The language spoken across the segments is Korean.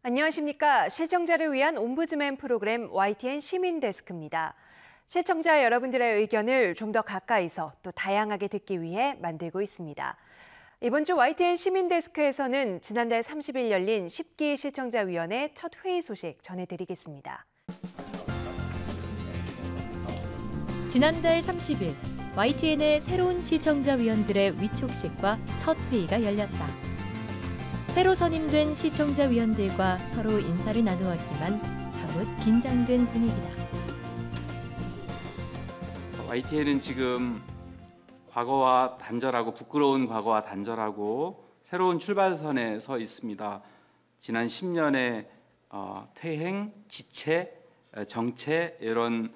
안녕하십니까. 시청자를 위한 옴부즈맨 프로그램 YTN 시민데스크입니다. 시청자 여러분들의 의견을 좀 더 가까이서 또 다양하게 듣기 위해 만들고 있습니다. 이번 주 YTN 시민데스크에서는 지난달 30일 열린 10기 시청자위원회 첫 회의 소식 전해드리겠습니다. 지난달 30일 YTN의 새로운 시청자위원들의 위촉식과 첫 회의가 열렸다. 새로 선임된 시청자위원들과 서로 인사를 나누었지만 사뭇 긴장된 분위기다. YTN은 지금 과거와 단절하고 부끄러운 과거와 단절하고 새로운 출발선에 서 있습니다. 지난 10년의 퇴행, 지체, 정체 이런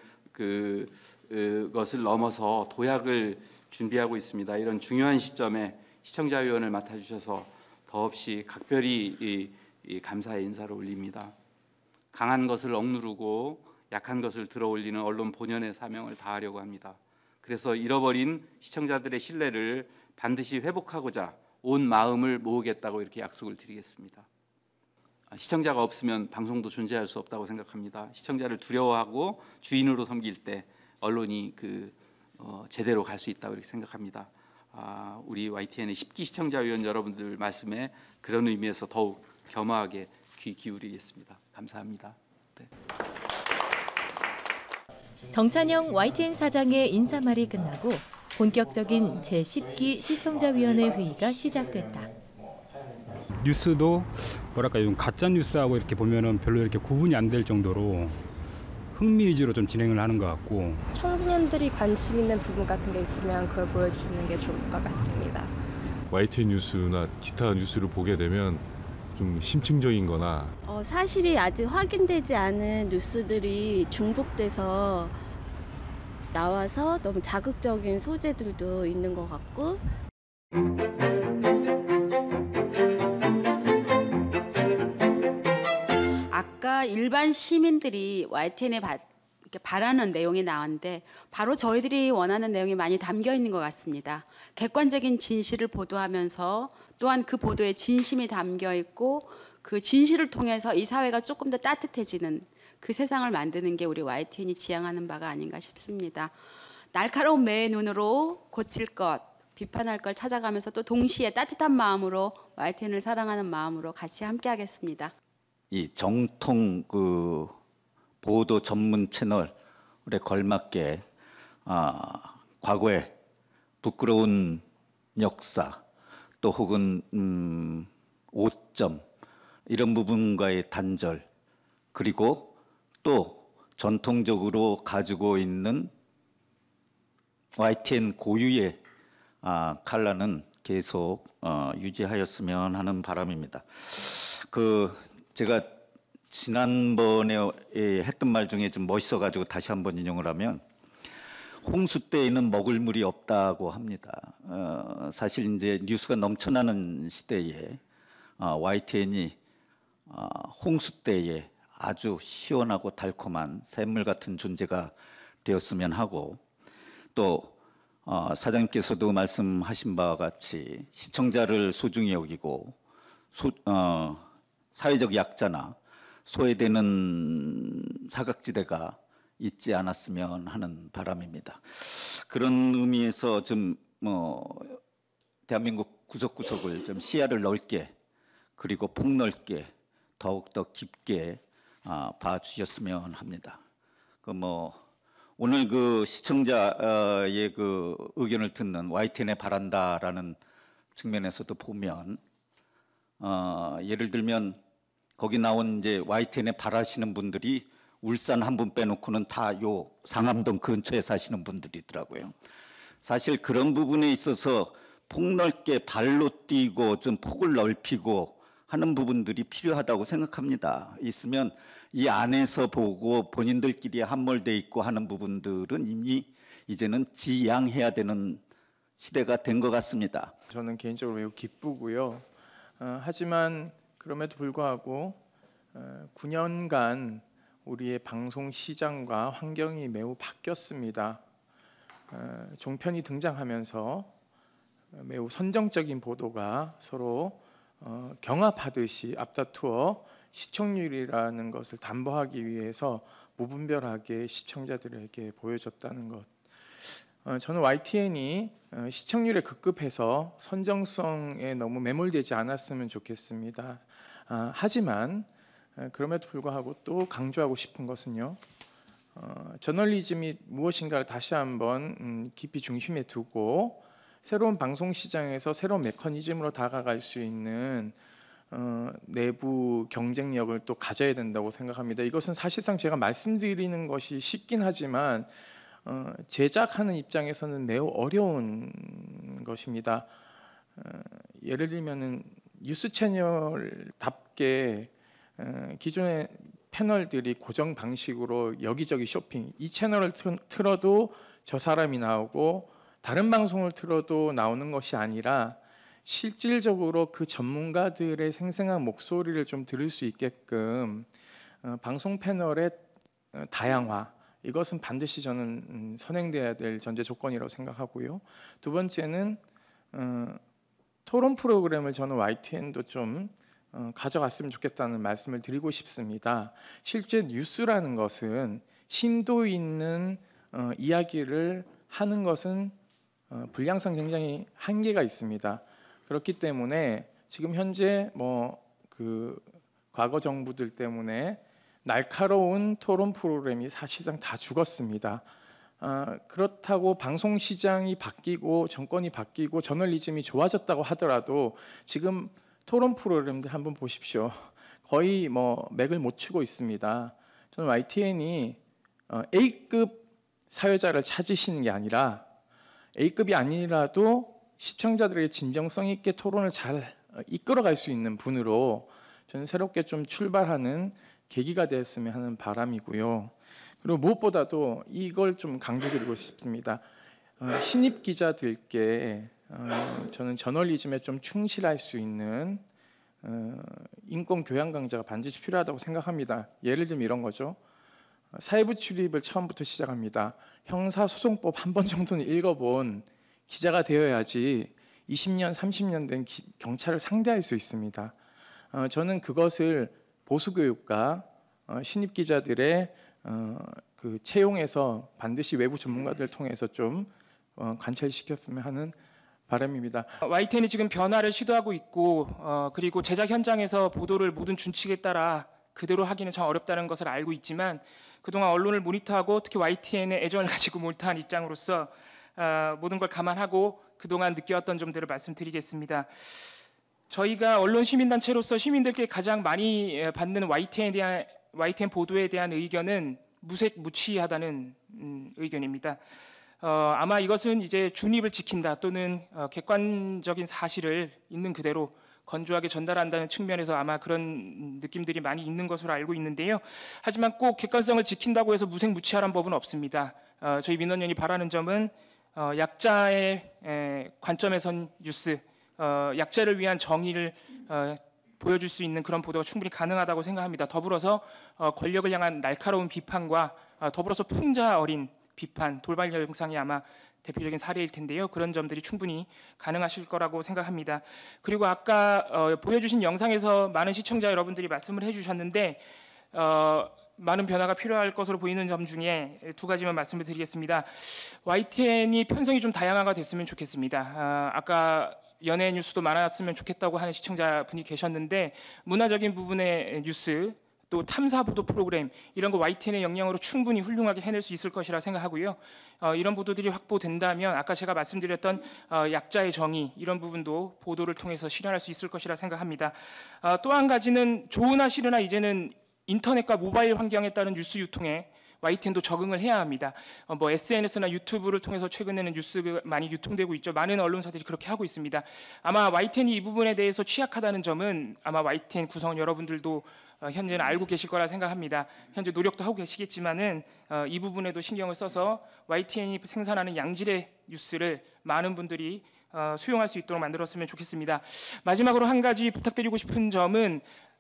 것을 넘어서 도약을 준비하고 있습니다. 이런 중요한 시점에 시청자위원을 맡아주셔서 더없이 각별히 감사의 인사를 올립니다. 강한 것을 억누르고 약한 것을 들어올리는 언론 본연의 사명을 다하려고 합니다. 그래서 잃어버린 시청자들의 신뢰를 반드시 회복하고자 온 마음을 모으겠다고 이렇게 약속을 드리겠습니다. 시청자가 없으면 방송도 존재할 수 없다고 생각합니다. 시청자를 두려워하고 주인으로 섬길 때 언론이 제대로 갈 수 있다고 이렇게 생각합니다. 우리 YTN의 10기 시청자위원 여러분들 말씀에 그런 의미에서 더욱 겸허하게 귀 기울이겠습니다. 감사합니다. 네. 정찬영 YTN 사장의 인사말이 끝나고 본격적인 제10기 시청자위원회 회의가 시작됐다. 뉴스도 뭐랄까 좀 가짜 뉴스하고 이렇게 보면은 별로 이렇게 구분이 안 될 정도로 흥미 위주로 좀 진행을 하는 것 같고, 청소년들이 관심 있는 부분 같은 게 있으면 그걸 보여주는 게 좋을 것 같습니다. YTN 뉴스나 기타 뉴스를 보게 되면 좀 심층적인 거나 사실이 아직 확인되지 않은 뉴스들이 중복돼서 나와서 너무 자극적인 소재들도 있는 것 같고, 아까 일반 시민들이 YTN에 바라는 내용이 나왔는데 바로 저희들이 원하는 내용이 많이 담겨 있는 것 같습니다. 객관적인 진실을 보도하면서 또한 그 보도에 진심이 담겨 있고 그 진실을 통해서 이 사회가 조금 더 따뜻해지는 그 세상을 만드는 게 우리 YTN이 지향하는 바가 아닌가 싶습니다. 날카로운 매의 눈으로 고칠 것, 비판할 걸 찾아가면서 또 동시에 따뜻한 마음으로 YTN을 사랑하는 마음으로 같이 함께하겠습니다. 이 정통 보도 전문 채널에 걸맞게 과거의 부끄러운 역사 또 혹은 오점 이런 부분과의 단절, 그리고 또 전통적으로 가지고 있는 YTN 고유의 칼라는 계속 유지하였으면 하는 바람입니다. 제가 지난번에 했던 말 중에 좀 멋있어가지고 다시 한번 인용을 하면, 홍수 때에는 먹을 물이 없다고 합니다. 사실 이제 뉴스가 넘쳐나는 시대에 YTN이 홍수 때에 아주 시원하고 달콤한 샘물 같은 존재가 되었으면 하고, 또 사장님께서도 말씀하신 바와 같이 시청자를 소중히 여기고 사회적 약자나 소외되는 사각지대가 있지 않았으면 하는 바람입니다. 그런 의미에서 좀 대한민국 구석구석을 좀 시야를 넓게 그리고 폭넓게 더욱더 깊게 봐주셨으면 합니다. 오늘 시청자의 의견을 듣는 YTN에 바란다라는 측면에서도 보면, 예를 들면 거기 나온 이제 YTN에 바라시는 분들이 울산 한 분 빼놓고는 다 요 상암동 근처에 사시는 분들이더라고요. 사실 그런 부분에 있어서 폭넓게 발로 뛰고 좀 폭을 넓히고 하는 부분들이 필요하다고 생각합니다. 있으면 이 안에서 보고 본인들끼리 함몰돼 있고 하는 부분들은 이미 이제는 지양해야 되는 시대가 된 것 같습니다. 저는 개인적으로 매우 기쁘고요. 하지만 그럼에도 불구하고 9년간 우리의 방송 시장과 환경이 매우 바뀌었습니다. 종편이 등장하면서 매우 선정적인 보도가 서로 경합하듯이 앞다투어 시청률이라는 것을 담보하기 위해서 무분별하게 시청자들에게 보여줬다는 것. 저는 YTN이 시청률에 급급해서 선정성에 너무 매몰되지 않았으면 좋겠습니다. 하지만 그럼에도 불구하고 또 강조하고 싶은 것은요. 저널리즘이 무엇인가를 다시 한번 깊이 중심에 두고 새로운 방송 시장에서 새로운 메커니즘으로 다가갈 수 있는 내부 경쟁력을 또 가져야 된다고 생각합니다. 이것은 사실상 제가 말씀드리는 것이 쉽긴 하지만 제작하는 입장에서는 매우 어려운 것입니다. 예를 들면은 뉴스 채널답게 기존의 패널들이 고정 방식으로 여기저기 쇼핑, 이 채널을 틀어도 저 사람이 나오고 다른 방송을 틀어도 나오는 것이 아니라 실질적으로 그 전문가들의 생생한 목소리를 좀 들을 수 있게끔 방송 패널의 다양화, 이것은 반드시 저는 선행돼야 될 전제 조건이라고 생각하고요. 두 번째는 토론 프로그램을 저는 YTN도 좀 가져갔으면 좋겠다는 말씀을 드리고 싶습니다. 실제 뉴스라는 것은 심도 있는 이야기를 하는 것은 분량상 굉장히 한계가 있습니다. 그렇기 때문에 지금 현재 그 과거 정부들 때문에 날카로운 토론 프로그램이 사실상 다 죽었습니다. 그렇다고 방송 시장이 바뀌고 정권이 바뀌고 저널리즘이 좋아졌다고 하더라도 지금 토론 프로그램들 한번 보십시오. 거의 맥을 못 추고 있습니다. 저는 YTN이 A급 사회자를 찾으시는 게 아니라 A급이 아니라도 시청자들에게 진정성 있게 토론을 잘 이끌어갈 수 있는 분으로 저는 새롭게 좀 출발하는 계기가 되었으면 하는 바람이고요. 그리고 무엇보다도 이걸 좀 강조드리고 싶습니다. 신입 기자들께 저는 저널리즘에 좀 충실할 수 있는 인권 교양 강좌가 반드시 필요하다고 생각합니다. 예를 들면 이런 거죠. 사회부 출입을 처음부터 시작합니다. 형사소송법 한 번 정도는 읽어본 기자가 되어야지 20년, 30년 된 경찰을 상대할 수 있습니다. 저는 그것을 보수교육과 신입 기자들의 그 채용에서 반드시 외부 전문가들을 통해서 좀 관철시켰으면 하는 바람입니다. YTN이 지금 변화를 시도하고 있고 그리고 제작 현장에서 보도를 모든 준칙에 따라 그대로 하기는 참 어렵다는 것을 알고 있지만 그동안 언론을 모니터하고 특히 YTN에 애정을 가지고 모니터한 입장으로서 모든 걸 감안하고 그동안 느껴왔던 점들을 말씀드리겠습니다. 저희가 언론 시민단체로서 시민들께 가장 많이 받는 YTN 보도에 대한 의견은 무색무취하다는 의견입니다. 아마 이것은 이제 중립을 지킨다 또는 객관적인 사실을 있는 그대로 건조하게 전달한다는 측면에서 아마 그런 느낌들이 많이 있는 것으로 알고 있는데요. 하지만 꼭 객관성을 지킨다고 해서 무색무취하라는 법은 없습니다. 저희 민원연이 바라는 점은 약자의 관점에선 뉴스, 약자를 위한 정의를 보여줄 수 있는 그런 보도가 충분히 가능하다고 생각합니다. 더불어서 권력을 향한 날카로운 비판과 더불어서 풍자 어린 비판, 돌발 영상이 아마 대표적인 사례일 텐데요. 그런 점들이 충분히 가능하실 거라고 생각합니다. 그리고 아까 보여주신 영상에서 많은 시청자 여러분들이 말씀을 해주셨는데 많은 변화가 필요할 것으로 보이는 점 중에 두 가지만 말씀을 드리겠습니다. YTN이 편성이 좀 다양화가 됐으면 좋겠습니다. 아까 연예 뉴스도 많았으면 좋겠다고 하는 시청자분이 계셨는데 문화적인 부분의 뉴스 또 탐사 보도 프로그램 이런 거 YTN의 역량으로 충분히 훌륭하게 해낼 수 있을 것이라 생각하고요. 이런 보도들이 확보된다면 아까 제가 말씀드렸던 약자의 정의 이런 부분도 보도를 통해서 실현할 수 있을 것이라 생각합니다. 또 한 가지는 좋으나 싫으나 이제는 인터넷과 모바일 환경에 따른 뉴스 유통에 YTN도 적응을 해야 합니다. SNS나 유튜브를 통해서 최근에는 뉴스가 많이 유통되고 있죠. 많은 언론사들이 그렇게 하고 있습니다. 아마 YTN이 이 부분에 대해서 취약하다는 점은 아마 YTN 구성원 여러분들도 현재는 알고 계실 거라 생각합니다. 현재 노력도 하고 계시겠지만은 이 부분에도 신경을 써서 YTN이 생산하는 양질의 뉴스를 많은 분들이 수용할 수 있도록 만들었으면 좋겠습니다. 마지막으로 한 가지 부탁드리고 싶은 점은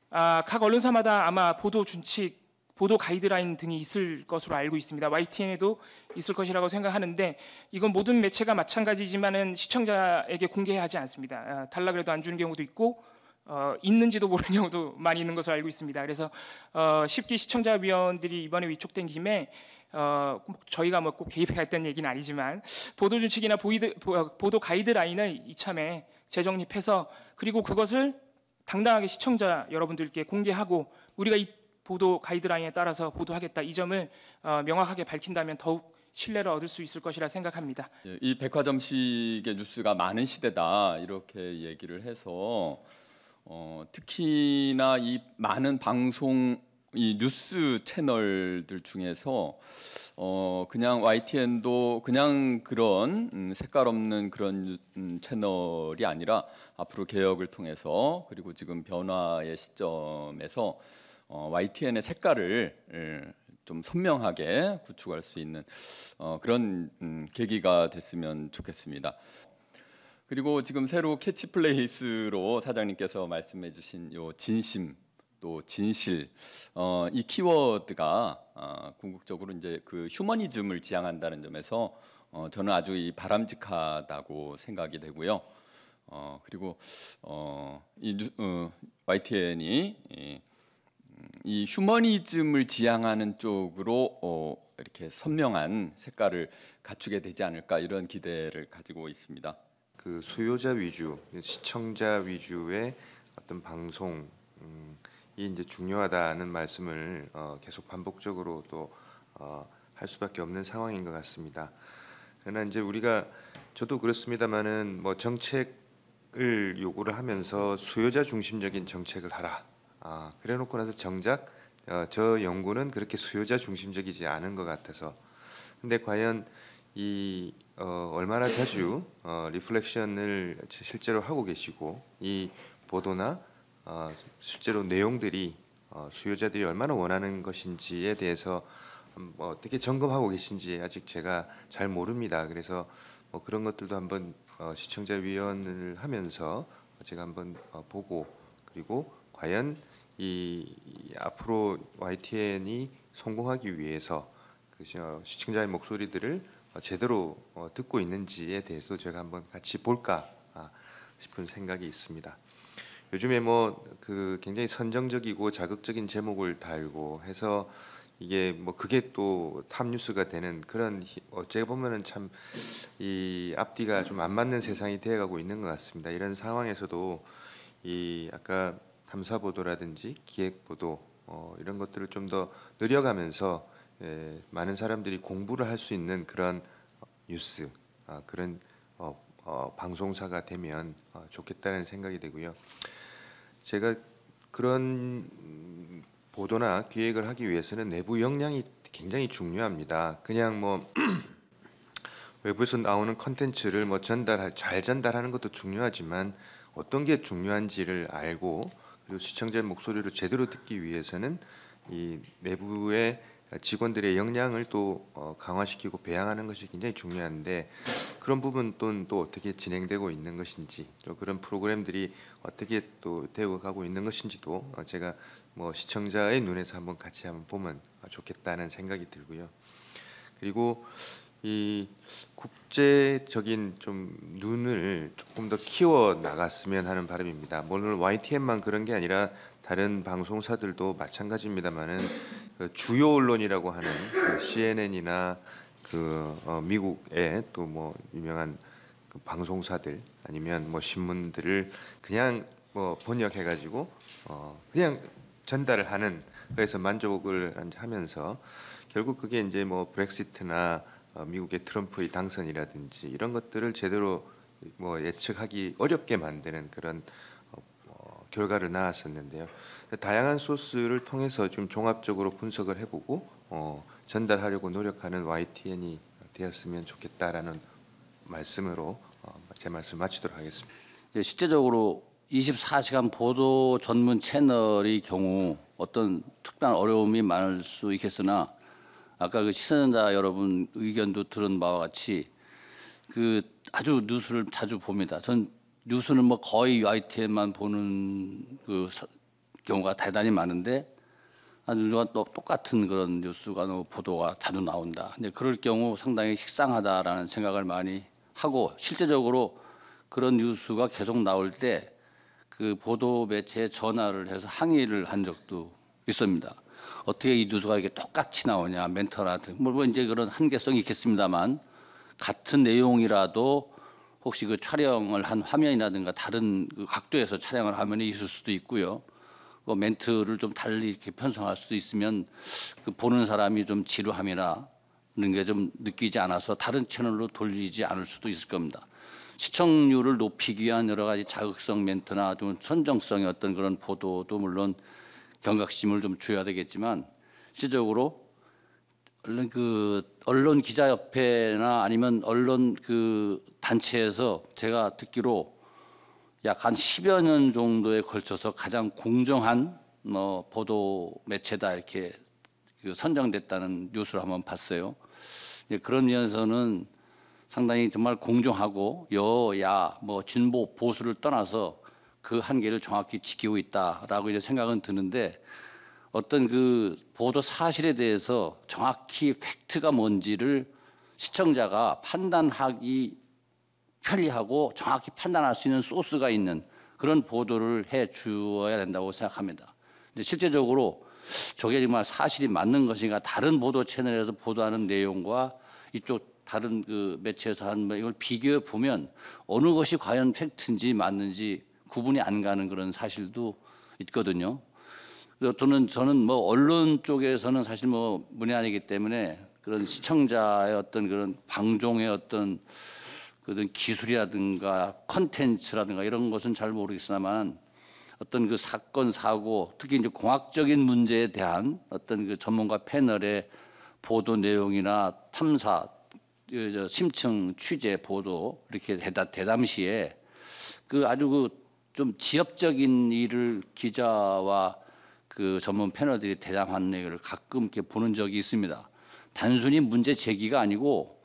각 언론사마다 아마 보도 준칙, 보도 가이드라인 등이 있을 것으로 알고 있습니다. YTN에도 있을 것이라고 생각하는데 이건 모든 매체가 마찬가지지만은 시청자에게 공개하지 않습니다. 달라 그래도 안 주는 경우도 있고 있는지도 모르는 경우도 많이 있는 것으로 알고 있습니다. 그래서 10기 시청자위원들이 이번에 위촉된 김에 저희가 뭐 꼭 개입해야 했다는 얘기는 아니지만 보도 준칙이나 보도 가이드라인을 이참에 재정립해서 그리고 그것을 당당하게 시청자 여러분들께 공개하고 우리가 이 보도 가이드라인에 따라서 보도하겠다 이 점을 명확하게 밝힌다면 더욱 신뢰를 얻을 수 있을 것이라 생각합니다. 이 백화점식의 뉴스가 많은 시대다 이렇게 얘기를 해서 특히나 이 많은 방송 이 뉴스 채널들 중에서 그냥 YTN도 그냥 그런 색깔 없는 그런 채널이 아니라 앞으로 개혁을 통해서 그리고 지금 변화의 시점에서 YTN의 색깔을 좀 선명하게 구축할 수 있는 그런 계기가 됐으면 좋겠습니다. 그리고 지금 새로 캐치플레이스로 사장님께서 말씀해주신 요 진심 또 진실 이 키워드가 궁극적으로 이제 그 휴머니즘을 지향한다는 점에서 저는 아주 이 바람직하다고 생각이 되고요. 그리고 YTN이 이 휴머니즘을 지향하는 쪽으로 이렇게 선명한 색깔을 갖추게 되지 않을까 이런 기대를 가지고 있습니다. 그 수요자 위주, 시청자 위주의 어떤 방송이 이제 중요하다는 말씀을 계속 반복적으로 또 할 수밖에 없는 상황인 것 같습니다. 그러나 이제 저도 그렇습니다만은 뭐 정책을 요구를 하면서 수요자 중심적인 정책을 하라. 그래놓고 나서 정작 저 연구는 그렇게 수요자 중심적이지 않은 것 같아서. 근데 과연 이 얼마나 자주 리플렉션을 실제로 하고 계시고 이 보도나 실제로 내용들이 수요자들이 얼마나 원하는 것인지에 대해서 어떻게 점검하고 계신지 아직 제가 잘 모릅니다. 그래서 뭐 그런 것들도 한번 시청자위원을 하면서 제가 한번 보고 그리고 과연 이 앞으로 YTN이 성공하기 위해서 그 시청자의 목소리들을 제대로 듣고 있는지에 대해서 제가 한번 같이 볼까 싶은 생각이 있습니다. 요즘에 뭐 그 굉장히 선정적이고 자극적인 제목을 달고 해서 이게 뭐 그게 또 탑뉴스가 되는 그런 어찌 보면은 참 이 앞뒤가 좀 안 맞는 세상이 되어가고 있는 것 같습니다. 이런 상황에서도 이 아까 탐사 보도라든지 기획 보도 이런 것들을 좀 더 늘려가면서 많은 사람들이 공부를 할 수 있는 그런 뉴스 그런 방송사가 되면 좋겠다는 생각이 되고요. 제가 그런 보도나 기획을 하기 위해서는 내부 역량이 굉장히 중요합니다. 그냥 뭐 외부에서 나오는 컨텐츠를 뭐 잘 전달하는 것도 중요하지만 어떤 게 중요한지를 알고 그리고 시청자의 목소리를 제대로 듣기 위해서는 이 내부의 직원들의 역량을 또 강화시키고 배양하는 것이 굉장히 중요한데 그런 부분 또 어떻게 진행되고 있는 것인지 또 그런 프로그램들이 어떻게 또 되어가고 있는 것인지도 제가 뭐 시청자의 눈에서 한번 같이 한번 보면 좋겠다는 생각이 들고요. 그리고 이 국제적인 좀 눈을 조금 더 키워 나갔으면 하는 바람입니다. 물론 YTN만 그런 게 아니라 다른 방송사들도 마찬가지입니다만은 그 주요 언론이라고 하는 그 CNN이나 그 미국의 또 뭐 유명한 그 방송사들 아니면 뭐 신문들을 그냥 뭐 번역해가지고 그냥 전달을 하는 그래서 만족을 하면서 결국 그게 이제 뭐 브렉시트나 미국의 트럼프의 당선이라든지 이런 것들을 제대로 뭐 예측하기 어렵게 만드는 그런 결과를 낳았었는데요. 다양한 소스를 통해서 좀 종합적으로 분석을 해보고 전달하려고 노력하는 YTN이 되었으면 좋겠다라는 말씀으로 제 말씀 마치도록 하겠습니다. 실제적으로 24시간 보도 전문 채널의 경우 어떤 특별한 어려움이 많을 수 있겠으나 아까 그 시청자 여러분 의견도 들은 바와 같이 그 아주 뉴스를 자주 봅니다. 전 뉴스는 뭐 거의 YTN만 보는 그 경우가 대단히 많은데 아주 똑같은 그런 뉴스가 보도가 자주 나온다. 근데 그럴 경우 상당히 식상하다라는 생각을 많이 하고 실제적으로 그런 뉴스가 계속 나올 때 그 보도 매체에 전화를 해서 항의를 한 적도 있습니다. 어떻게 이 뉴스가 이게 똑같이 나오냐, 멘트나 뭐 이제 그런 한계성이 있겠습니다만 같은 내용이라도 혹시 그 촬영을 한 화면이라든가 다른 그 각도에서 촬영을 하면 있을 수도 있고요. 그 멘트를 좀 달리 이렇게 편성할 수도 있으면 그 보는 사람이 좀 지루함이나 그런 게 좀 느끼지 않아서 다른 채널로 돌리지 않을 수도 있을 겁니다. 시청률을 높이기 위한 여러 가지 자극성 멘트나 좀 선정성의 어떤 그런 보도도 물론 경각심을 좀 줘야 되겠지만 실질적으로 언론 기자협회나 아니면 언론 그 단체에서 제가 듣기로 약 한 10여 년 정도에 걸쳐서 가장 공정한 보도 매체다 이렇게 선정됐다는 뉴스를 한번 봤어요. 그런 면에서는 상당히 정말 공정하고 여야 뭐 진보 보수를 떠나서 그 한계를 정확히 지키고 있다라고 이제 생각은 드는데 어떤 그 보도 사실에 대해서 정확히 팩트가 뭔지를 시청자가 판단하기 편리하고 정확히 판단할 수 있는 소스가 있는 그런 보도를 해 주어야 된다고 생각합니다. 근데 실제적으로 저게 정말 사실이 맞는 것인가 다른 보도 채널에서 보도하는 내용과 이쪽 다른 그 매체에서 하는 이걸 비교해 보면 어느 것이 과연 팩트인지 맞는지 구분이 안 가는 그런 사실도 있거든요. 그래서 저는 뭐 언론 쪽에서는 사실 뭐 문외한이기 때문에 그런 시청자의 어떤 그런 방송의 어떤 그런 기술이라든가 컨텐츠라든가 이런 것은 잘 모르겠으나만 어떤 그 사건 사고 특히 이제 공학적인 문제에 대한 어떤 그 전문가 패널의 보도 내용이나 탐사 심층 취재 보도 이렇게 대담시에 그 아주 그 좀 지엽적인 일을 기자와 그 전문 패널들이 대담하는 얘기를 가끔 이렇게 보는 적이 있습니다. 단순히 문제 제기가 아니고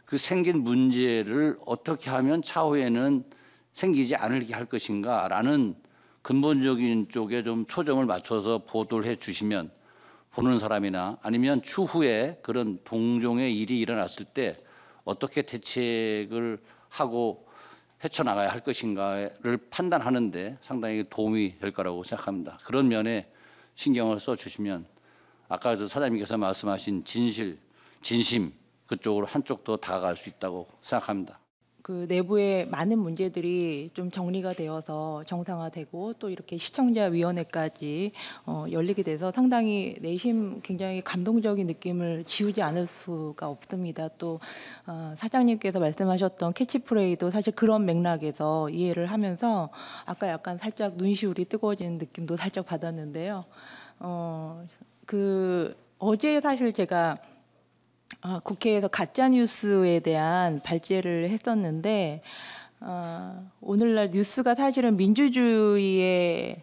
그 생긴 문제를 어떻게 하면 차후에는 생기지 않게 할 것인가라는 근본적인 쪽에 좀 초점을 맞춰서 보도를 해 주시면 보는 사람이나 아니면 추후에 그런 동종의 일이 일어났을 때 어떻게 대책을 하고 헤쳐나가야 할 것인가를 판단하는데 상당히 도움이 될 거라고 생각합니다. 그런 면에 신경을 써주시면 아까 사장님께서 말씀하신 진실, 진심 그쪽으로 한쪽 더 다가갈 수 있다고 생각합니다. 그 내부의 많은 문제들이 좀 정리가 되어서 정상화되고 또 이렇게 시청자위원회까지 열리게 돼서 상당히 내심 굉장히 감동적인 느낌을 지우지 않을 수가 없습니다. 또 사장님께서 말씀하셨던 캐치프레이도 사실 그런 맥락에서 이해를 하면서 아까 약간 살짝 눈시울이 뜨거워지는 느낌도 살짝 받았는데요. 어제 사실 제가 국회에서 가짜 뉴스에 대한 발제를 했었는데 오늘날 뉴스가 사실은 민주주의의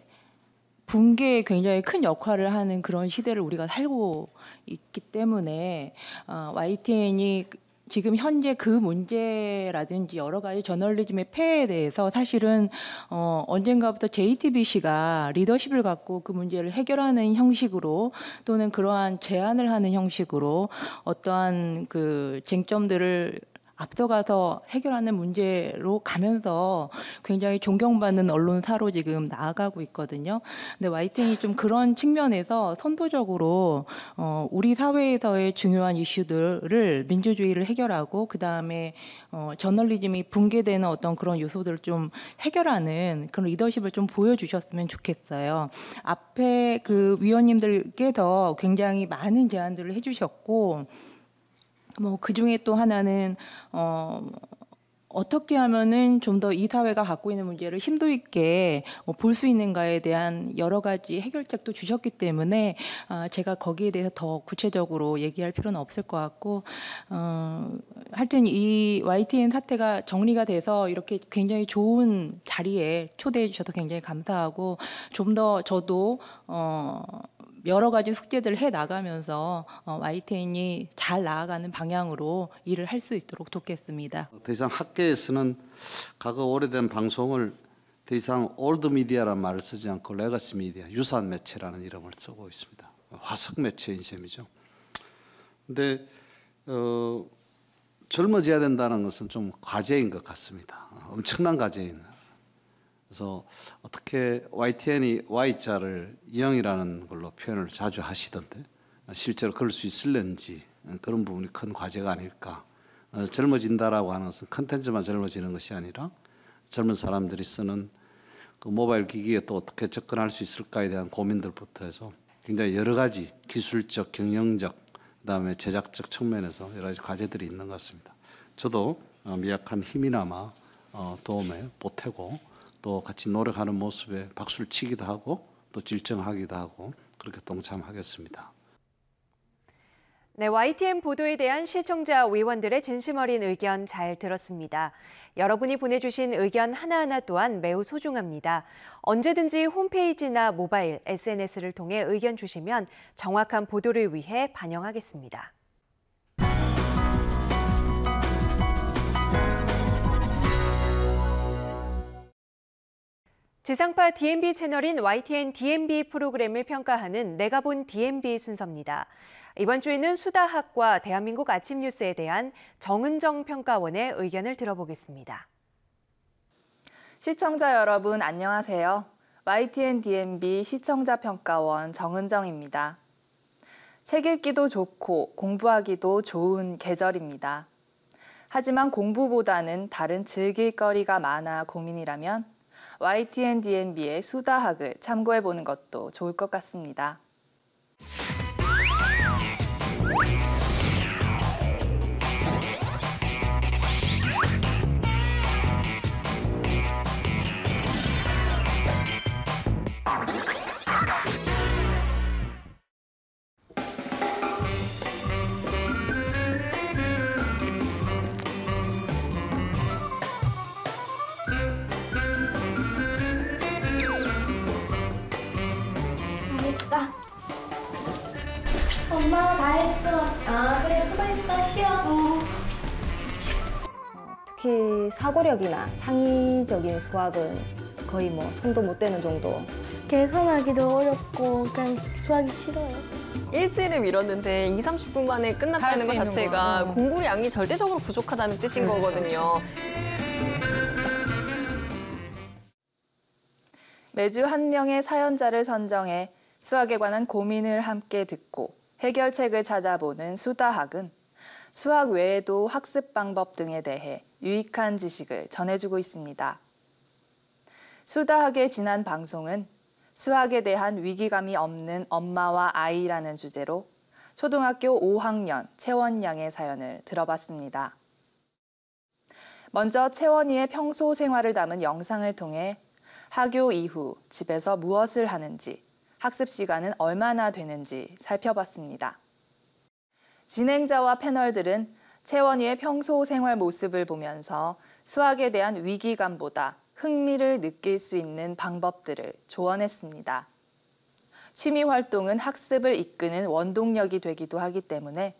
붕괴에 굉장히 큰 역할을 하는 그런 시대를 우리가 살고 있기 때문에 YTN이 지금 현재 그 문제라든지 여러 가지 저널리즘의 폐해에 대해서 사실은 언젠가부터 JTBC가 리더십을 갖고 그 문제를 해결하는 형식으로 또는 그러한 제안을 하는 형식으로 어떠한 그 쟁점들을 앞서가서 해결하는 문제로 가면서 굉장히 존경받는 언론사로 지금 나아가고 있거든요. 근데 YTN이 좀 그런 측면에서 선도적으로 우리 사회에서의 중요한 이슈들을 민주주의를 해결하고 그다음에 저널리즘이 붕괴되는 어떤 그런 요소들을 좀 해결하는 그런 리더십을 좀 보여주셨으면 좋겠어요. 앞에 그 위원님들께서 굉장히 많은 제안들을 해주셨고 그 중에 또 하나는 어떻게 하면은 좀 더 이 사회가 갖고 있는 문제를 심도 있게 볼 수 있는가에 대한 여러 가지 해결책도 주셨기 때문에 제가 거기에 대해서 더 구체적으로 얘기할 필요는 없을 것 같고 하여튼 이 YTN 사태가 정리가 돼서 이렇게 굉장히 좋은 자리에 초대해 주셔서 굉장히 감사하고 좀 더 저도 여러 가지 숙제들을 해 나가면서 YTN이 잘 나아가는 방향으로 일을 할 수 있도록 돕겠습니다. 더 이상 학계에서는 과거 오래된 방송을 더 이상 올드 미디어라는 말을 쓰지 않고 레거시 미디어, 유산 매체라는 이름을 쓰고 있습니다. 화석 매체인 셈이죠. 근데 젊어져야 된다는 것은 좀 과제인 것 같습니다. 엄청난 과제인. 그래서 어떻게 YTN이 Y자를 영이라는 걸로 표현을 자주 하시던데 실제로 그럴 수 있을는지 그런 부분이 큰 과제가 아닐까. 젊어진다라고 하는 것은 컨텐츠만 젊어지는 것이 아니라 젊은 사람들이 쓰는 그 모바일 기기에 또 어떻게 접근할 수 있을까에 대한 고민들부터 해서 굉장히 여러 가지 기술적, 경영적, 그다음에 제작적 측면에서 여러 가지 과제들이 있는 것 같습니다. 저도 미약한 힘이나마 도움에 보태고 또 같이 노력하는 모습에 박수를 치기도 하고 또 질정하기도 하고 그렇게 동참하겠습니다. 네, YTN 보도에 대한 시청자 위원들의 진심 어린 의견 잘 들었습니다. 여러분이 보내주신 의견 하나하나 또한 매우 소중합니다. 언제든지 홈페이지나 모바일, SNS를 통해 의견 주시면 정확한 보도를 위해 반영하겠습니다. 지상파 DMB 채널인 YTN DMB 프로그램을 평가하는 내가 본 DMB 순서입니다. 이번 주에는 수다학과 대한민국 아침 뉴스에 대한 정은정 평가원의 의견을 들어보겠습니다. 시청자 여러분 안녕하세요. YTN DMB 시청자 평가원 정은정입니다. 책 읽기도 좋고 공부하기도 좋은 계절입니다. 하지만 공부보다는 다른 즐길 거리가 많아 고민이라면 YTN DMB의 수다학을 참고해보는 것도 좋을 것 같습니다. 엄마 다 했어. 아 그래 수고했어. 쉬어. 특히 사고력이나 창의적인 수학은 거의 뭐 손도 못 대는 정도. 계산하기도 어렵고 그냥 수학이 싫어요. 일주일을 미뤘는데 20-30분 만에 끝났다는 것 자체가 공부 양이 절대적으로 부족하다는 뜻인 거거든요. 매주 한 명의 사연자를 선정해 수학에 관한 고민을 함께 듣고 해결책을 찾아보는 수다학은 수학 외에도 학습 방법 등에 대해 유익한 지식을 전해주고 있습니다. 수다학의 지난 방송은 수학에 대한 위기감이 없는 엄마와 아이라는 주제로 초등학교 5학년 채원 양의 사연을 들어봤습니다. 먼저 채원이의 평소 생활을 담은 영상을 통해 학교 이후 집에서 무엇을 하는지, 학습 시간은 얼마나 되는지 살펴봤습니다. 진행자와 패널들은 채원이의 평소 생활 모습을 보면서 수학에 대한 위기감보다 흥미를 느낄 수 있는 방법들을 조언했습니다. 취미 활동은 학습을 이끄는 원동력이 되기도 하기 때문에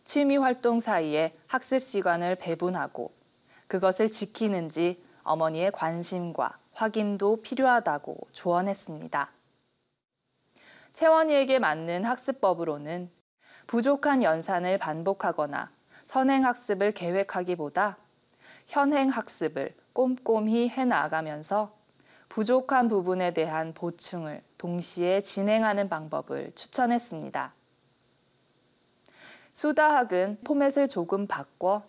취미 활동 사이에 학습 시간을 배분하고 그것을 지키는지 어머니의 관심과 확인도 필요하다고 조언했습니다. 채원이에게 맞는 학습법으로는 부족한 연산을 반복하거나 선행학습을 계획하기보다 현행학습을 꼼꼼히 해나가면서 부족한 부분에 대한 보충을 동시에 진행하는 방법을 추천했습니다. 수다학은 포맷을 조금 바꿔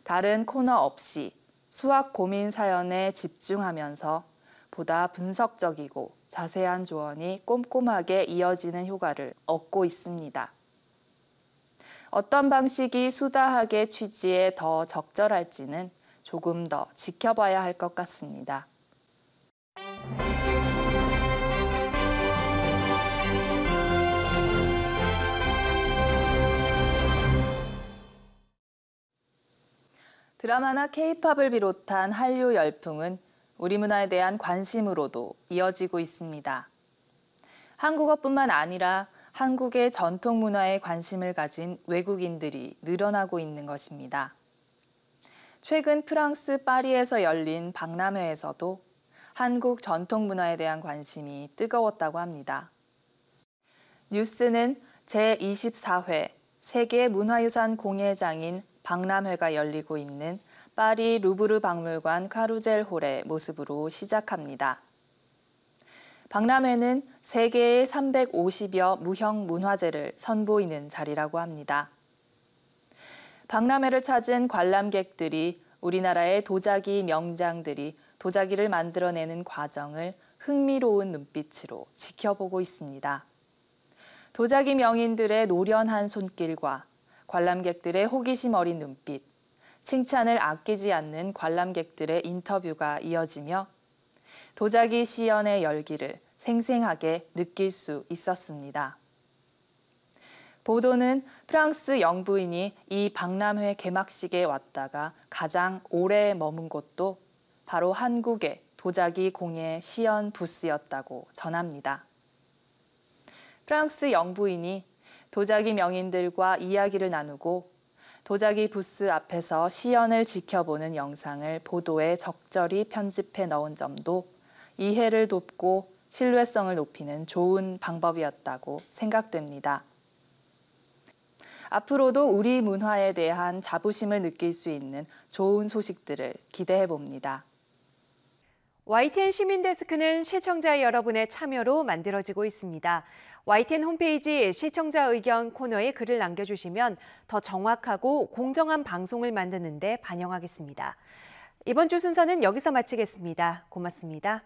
다른 코너 없이 수학 고민 사연에 집중하면서 보다 분석적이고 자세한 조언이 꼼꼼하게 이어지는 효과를 얻고 있습니다. 어떤 방식이 수다학의 취지에 더 적절할지는 조금 더 지켜봐야 할 것 같습니다. 드라마나 K-팝을 비롯한 한류 열풍은 우리 문화에 대한 관심으로도 이어지고 있습니다. 한국어뿐만 아니라 한국의 전통 문화에 관심을 가진 외국인들이 늘어나고 있는 것입니다. 최근 프랑스 파리에서 열린 박람회에서도 한국 전통 문화에 대한 관심이 뜨거웠다고 합니다. 뉴스는 제24회 세계 문화유산 공예장인 박람회가 열리고 있는 파리 루브르 박물관 카루젤 홀의 모습으로 시작합니다. 박람회는 세계의 350여 무형 문화재를 선보이는 자리라고 합니다. 박람회를 찾은 관람객들이 우리나라의 도자기 명장들이 도자기를 만들어내는 과정을 흥미로운 눈빛으로 지켜보고 있습니다. 도자기 명인들의 노련한 손길과 관람객들의 호기심 어린 눈빛, 칭찬을 아끼지 않는 관람객들의 인터뷰가 이어지며 도자기 시연의 열기를 생생하게 느낄 수 있었습니다. 보도는 프랑스 영부인이 이 박람회 개막식에 왔다가 가장 오래 머문 곳도 바로 한국의 도자기 공예 시연 부스였다고 전합니다. 프랑스 영부인이 도자기 명인들과 이야기를 나누고 도자기 부스 앞에서 시연을 지켜보는 영상을 보도에 적절히 편집해 넣은 점도 이해를 돕고 신뢰성을 높이는 좋은 방법이었다고 생각됩니다. 앞으로도 우리 문화에 대한 자부심을 느낄 수 있는 좋은 소식들을 기대해 봅니다. YTN 시민데스크는 시청자 여러분의 참여로 만들어지고 있습니다. YTN 홈페이지 시청자 의견 코너에 글을 남겨주시면 더 정확하고 공정한 방송을 만드는 데 반영하겠습니다. 이번 주 순서는 여기서 마치겠습니다. 고맙습니다.